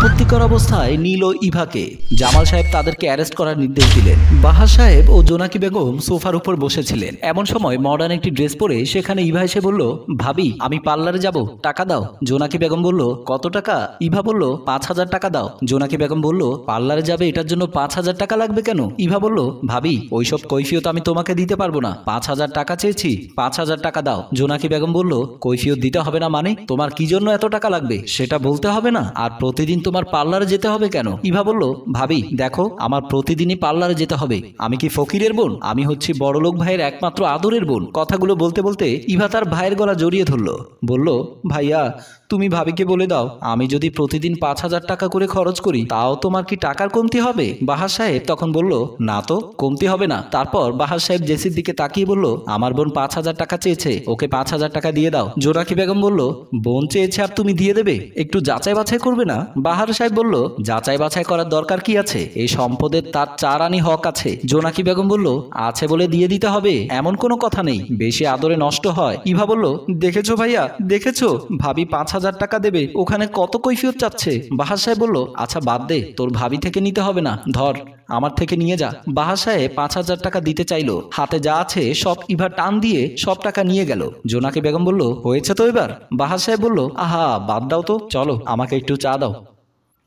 আপত্তিকর অবস্থায় নীল ও ইভাকে জামাল সাহেব তাদেরকে অ্যারেস্ট করার নির্দেশ দিলেন। বাহার সাহেব ও জোনাকি বেগম সোফার উপর বসেছিলেন। এমন সময় মডার্ন একটি ড্রেস পরে সেখানে ইভা এসে বলল, ভাবি আমি পার্লারে যাব, টাকা দাও। জোনাকি বেগম বলল, কত টাকা? ইভা বলল, 5,000 টাকা দাও। জোনাকি বেগম বলল, পার্লারে যাবে এটার জন্য 5,000 টাকা লাগবে কেন? ইভা বলল, ভাবি ওইসব কৈফিয়ত আমি তোমাকে দিতে পারবো না, 5,000 টাকা চেয়েছি, 5,000 টাকা দাও। জোনাকি বেগম বলল, কৈফিয়ত দিতে হবে না মানে? তোমার কি জন্য এত টাকা লাগবে সেটা বলতে হবে না? আর প্রতিদিন তোমার পার্লারে যেতে হবে কেন? ইভা বলল, ভাবি দেখো আমার প্রতিদিনই পার্লারে যেতে হবে। আমি কি ফকিরের বোন? আমি হচ্ছি বড়লোক ভাইয়ের একমাত্র আদরের বোন। কথাগুলো বলতে বলতে ইভা তার ভাইয়ের গলা জড়িয়ে ধরল। বলল, ভাইয়া তুমি ভাবিকে বলে দাও আমি যদি প্রতিদিন 5,000 টাকা করে খরচ করি তাও তোমার কি টাকার কমতি হবে? বাহার সাহেব তখন বলল, না তো, কমতি হবে না। তারপর বাহার সাহেব জেসির দিকে তাকিয়ে বলল, আমার বোন 5,000 টাকা চেয়েছে, ওকে 5,000 টাকা দিয়ে দাও। জোনাকি বেগম বলল, বোন চেয়েছে আর তুমি দিয়ে দেবে? একটু যাচাই বাছাই করবে না? বাহার সাহেব বলল, যাচাই বাছাই করার দরকার কি আছে? এই সম্পদের তার 4 আনি হক আছে। জোনাকি বেগম বলল, আছে বলে দিয়ে দিতে হবে এমন কোনো কথা নেই, বেশি আদরে নষ্ট হয়। ইভা বলল, দেখেছো ভাইয়া, দেখেছো ভাবি 5,000 টাকা দেবে, ওখানে কত কৈফিয়ত চাচ্ছে। বাহার সাহেব বলল, আচ্ছা বাদ দে, তোর ভাবি থেকে নিতে হবে না, ধর আমার থেকে নিয়ে যা। বাহার সাহেব 5,000 টাকা দিতে চাইলো, হাতে যা আছে সব ইভা টান দিয়ে সব টাকা নিয়ে গেল। জোনাকি বেগম বলল, হয়েছে তো এবার? বাহার সাহেব বলল, আহা বাদ দাও তো, চলো আমাকে একটু চা দাও।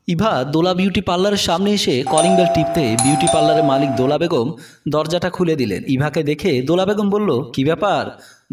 ইভা দোলা বিউটি পার্লারের সামনে এসে কলিং বেল টিপতে বিউটি পার্লারের মালিক দোলা বেগম দরজাটা খুলে দিলেন। ইভাকে দেখে দোলা বেগম বলল, কি ব্যাপার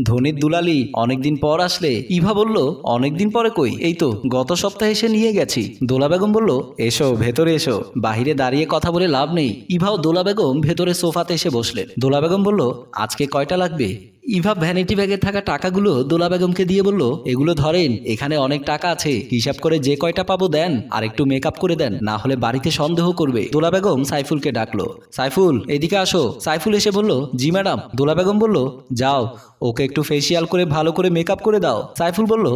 ধনির দুলালি, অনেকদিন পর আসলে? ইভা বলল, অনেকদিন পরে কই, এই তো গত সপ্তাহে এসে নিয়ে গেছি। দোলা বেগম বলল, এসো ভেতরে এসো, বাহিরে দাঁড়িয়ে কথা বলে লাভ নেই। ইভা ও দোলা বেগম ভেতরে সোফাতে এসে বসলেন। দোলা বেগম বলল, আজকে কয়টা লাগবে? ইভা ভ্যানিটি ব্যাগে থাকা টাকাগুলো দোলা বেগমকে দিয়ে বলল, এগুলো ধরেন, এখানে অনেক টাকা আছে, হিসাব করে যে কয়টা পাবো দেন, আর একটু মেকআপ করে দেন, না হলে বাড়িতে সন্দেহ করবে। দোলা বেগম সাইফুলকে ডাকলো, সাইফুল এদিকে আসো। সাইফুল এসে বলল, জি ম্যাডাম। দোলা বেগম বলল, যাও ওকে একটু ফেসিয়াল করে ভালো করে মেকআপ করে দাও। সাইফুল বলল,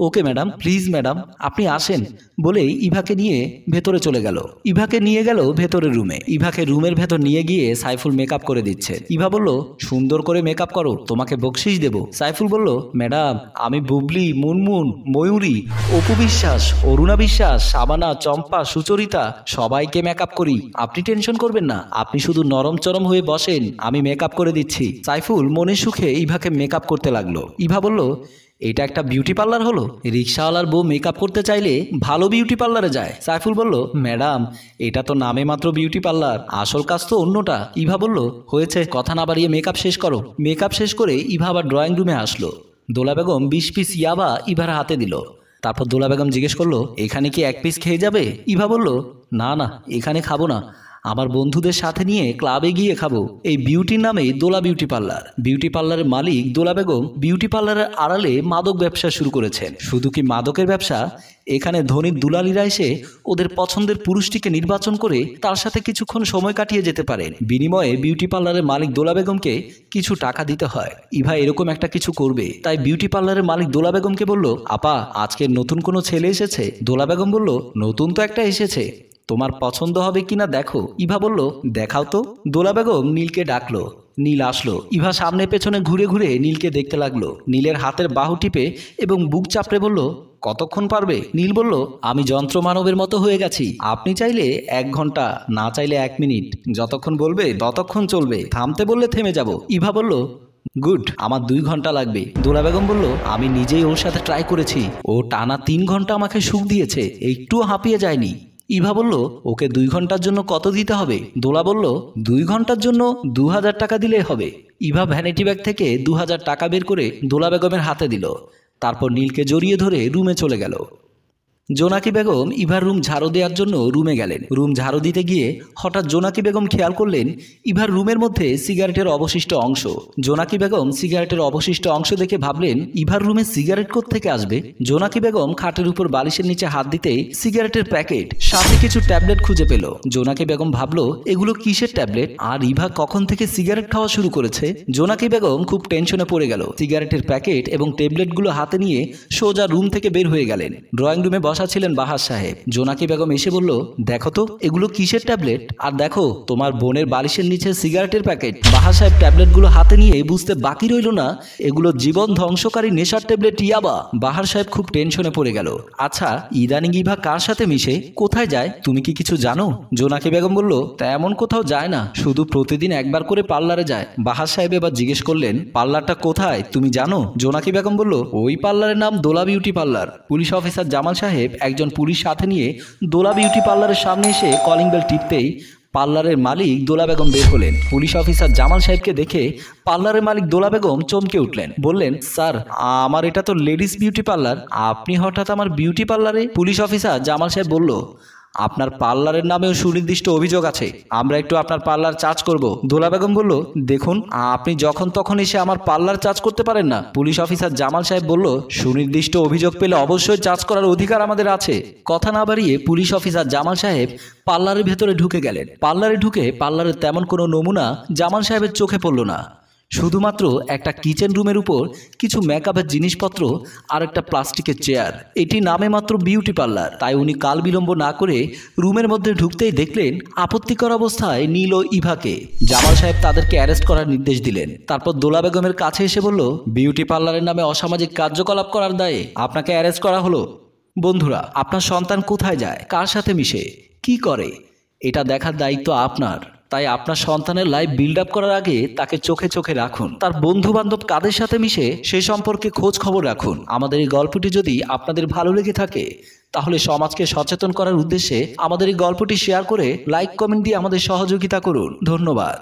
ওকে ম্যাডাম, প্লিজ ম্যাডাম আপনি আসেন, বলেই ইভাকে নিয়ে ভেতরে চলে গেল। ইভাকে নিয়ে গেল ভেতরের রুমে। ইভাকে রুমের ভেতর নিয়ে গিয়ে সাইফুল মেকআপ করে দিচ্ছে। ইভা বলল, সুন্দর করে মেকআপ করো, তোমাকে বকশিস দেব। সাইফুল বলল, ম্যাডাম আমি বুবলি, মুনমুন, ময়ূরী, অপু বিশ্বাস, অরুণা বিশ্বাস, শাবানা, চম্পা, সুচরিতা সবাইকে মেকআপ করি, আপনি টেনশন করবেন না, আপনি শুধু নরম চরম হয়ে বসেন, আমি মেকআপ করে দিচ্ছি। সাইফুল মনের সুখে ইভাকে মেকআপ করতে লাগলো। ইভা বলল, এটা একটা বিউটি পার্লার হলো? রিক্সাওয়ালার বউ মেকআপ করতে চাইলে ভালো বিউটি পার্লারে যায়। সাইফুল বলল, ম্যাডাম এটা তো নামে মাত্র বিউটি পার্লার, আসল কাজ তো অন্যটা। ইভা বলল, হয়েছে, কথা না বাড়িয়ে মেকআপ শেষ করো। মেকআপ শেষ করে ইভা আবার ড্রয়িং রুমে আসলো। দোলা বেগম 20 পিস ইয়াবা ইভার হাতে দিল। তারপর দোলা বেগম জিজ্ঞেস করলো, এখানে কি 1 পিস খেয়ে যাবে? ইভা বলল, না না এখানে খাবো না, আমার বন্ধুদের সাথে নিয়ে ক্লাবে গিয়ে খাবো। এই বিউটির নামে দোলা বিউটি পার্লার। বিউটি পার্লারের মালিক দোলা বেগম বিউটি পার্লারের আড়ালে মাদক ব্যবসা শুরু করেছেন। শুধু কি মাদকের ব্যবসা, এখানে ধনীর দুলালিরা এসে ওদের পছন্দের পুরুষটিকে নির্বাচন করে তার সাথে কিছুক্ষণ সময় কাটিয়ে যেতে পারেন। বিনিময়ে বিউটি পার্লারের মালিক দোলা বেগমকে কিছু টাকা দিতে হয়। ইভা এরকম একটা কিছু করবে, তাই বিউটি পার্লারের মালিক দোলা বেগমকে বলল, আপা আজকে নতুন কোনো ছেলে এসেছে? দোলা বেগম বলল, নতুন তো একটা এসেছে, তোমার পছন্দ হবে কিনা দেখো। ইভা বলল, দেখাও তো। দোলা বেগম নীলকে ডাকলো। নীল আসলো। ইভা সামনে পেছনে ঘুরে ঘুরে নীলকে দেখতে লাগলো। নীলের হাতের বাহু টিপে এবং বুক চাপড়ে বলল, কতক্ষণ পারবে? নীল বলল, আমি যন্ত্র মানবের মতো হয়ে গেছি, আপনি চাইলে 1 ঘন্টা, না চাইলে 1 মিনিট, যতক্ষণ বলবে ততক্ষণ চলবে, থামতে বললে থেমে যাব। ইভা বলল, গুড, আমার 2 ঘন্টা লাগবে। দোলা বেগম বলল, আমি নিজেই ওর সাথে ট্রাই করেছি, ও টানা 3 ঘন্টা আমাকে সুখ দিয়েছে, একটুও হাঁপিয়ে যায়নি। ইভা বলল, ওকে 2 ঘন্টার জন্য কত দিতে হবে? দোলা বলল, 2 ঘন্টার জন্য 2000 টাকা দিলেই হবে। ইভা ভ্যানিটি ব্যাগ থেকে 2000 টাকা বের করে দোলা বেগমের হাতে দিল। তারপর নীলকে জড়িয়ে ধরে রুমে চলে গেল। জোনাকি বেগম ইভার রুম ঝাড়ু দেওয়ার জন্য রুমে গেলেন। রুম ঝাড়ু দিতে গিয়ে হঠাৎ জোনাকি বেগম খেয়াল করলেন ইভার রুমের মধ্যে সিগারেটের অবশিষ্ট অংশ। জোনাকি বেগম সিগারেটের অবশিষ্ট অংশ দেখে ভাবলেন, ইভার রুমে সিগারেট কোত্থেকে আসবে? জোনাকি বেগম খাটের উপর বালিশের নিচে হাত দিতেই সিগারেটের প্যাকেট সাথে কিছু ট্যাবলেট খুঁজে পেল। জোনাকি বেগম ভাবলো, এগুলো কিসের ট্যাবলেট, আর ইভা কখন থেকে সিগারেট খাওয়া শুরু করেছে? জোনাকি বেগম খুব টেনশনে পড়ে গেল। সিগারেটের প্যাকেট এবং ট্যাবলেটগুলো হাতে নিয়ে সোজা রুম থেকে বের হয়ে গেলেন। ড্রয়িং রুমে বসা বসাছিলেন বাহার সাহেব। জোনাকি বেগম এসে বলল, দেখো তো এগুলো কিসের ট্যাবলেট, আর দেখো তোমার বোনের বালিশের নিচে সিগারেটের প্যাকেট। বাহার সাহেব ট্যাবলেটগুলো হাতে নিয়ে বুঝতে বাকি রইল না এগুলো জীবন ধ্বংসকারী নেশার ট্যাবলেট ইয়াবা। বাহার সাহেব খুব টেনশনে পড়ে গেল। আচ্ছা, ইদানিং ইভা কার সাথে মিশে, কোথায় যায়, তুমি কি কিছু জানো? জোনাকি বেগম বলল, তেমন কোথাও যায় না, শুধু প্রতিদিন একবার করে পার্লারে যায়। বাহার সাহেব এবার জিজ্ঞেস করলেন, পার্লারটা কোথায় তুমি জানো? জোনাকি বেগম বলল, ওই পার্লারের নাম Dola beauty parlour. Police officer Jamal সাহেব একজন পুলিশ সাথে নিয়ে দোলা বিউটি পার্লারের সামনে এসে কলিং বেল টিপতেই পার্লারের মালিক দোলা বেগম বের হলেন। পুলিশ অফিসার জামাল সাহেবকে দেখে পার্লারের মালিক দোলা বেগম চমকে উঠলেন। বললেন, স্যার, আমার এটা তো লেডিস বিউটি পার্লার, আপনি হঠাৎ আমার বিউটি পার্লারে? পুলিশ অফিসার জামাল সাহেব বলল, আপনার পার্লারের নামেও সুনির্দিষ্ট অভিযোগ আছে, আমরা একটু আপনার পার্লার চার্জ করব। দোলা বেগম বলল, দেখুন, আপনি যখন তখন এসে আমার পার্লার চার্জ করতে পারেন না। পুলিশ অফিসার জামাল সাহেব বলল, সুনির্দিষ্ট অভিযোগ পেলে অবশ্যই চার্জ করার অধিকার আমাদের আছে। কথা না বাড়িয়ে পুলিশ অফিসার জামাল সাহেব পার্লারের ভেতরে ঢুকে গেলেন। পার্লারে ঢুকে পার্লারের তেমন কোনো নমুনা জামাল সাহেবের চোখে পড়ল না। শুধুমাত্র একটা কিচেন রুমের উপর কিছু মেকআপের জিনিসপত্র আর একটা প্লাস্টিকের চেয়ার। এটি নামে মাত্র বিউটি পার্লার। তাই উনি কাল বিলম্ব না করে রুমের মধ্যে ঢুকতেই দেখলেন আপত্তিকর অবস্থায় নীল ও ইভাকে। জামাল সাহেব তাদেরকে অ্যারেস্ট করার নির্দেশ দিলেন। তারপর দোলা বেগমের কাছে এসে বলল, বিউটি পার্লারের নামে অসামাজিক কার্যকলাপ করার দায়ে আপনাকে অ্যারেস্ট করা হলো। বন্ধুরা, আপনার সন্তান কোথায় যায়, কার সাথে মিশে, কি করে, এটা দেখার দায়িত্ব আপনার। তাই আপনার সন্তানের লাইফ বিল্ড আপ করার আগে তাকে চোখে চোখে রাখুন। তার বন্ধু বান্ধব কাদের সাথে মিশে সে সম্পর্কে খোঁজ খবর রাখুন। আমাদের এই গল্পটি যদি আপনাদের ভালো লেগে থাকে তাহলে সমাজকে সচেতন করার উদ্দেশ্যে আমাদের এই গল্পটি শেয়ার করে লাইক কমেন্ট দিয়ে আমাদের সহযোগিতা করুন। ধন্যবাদ।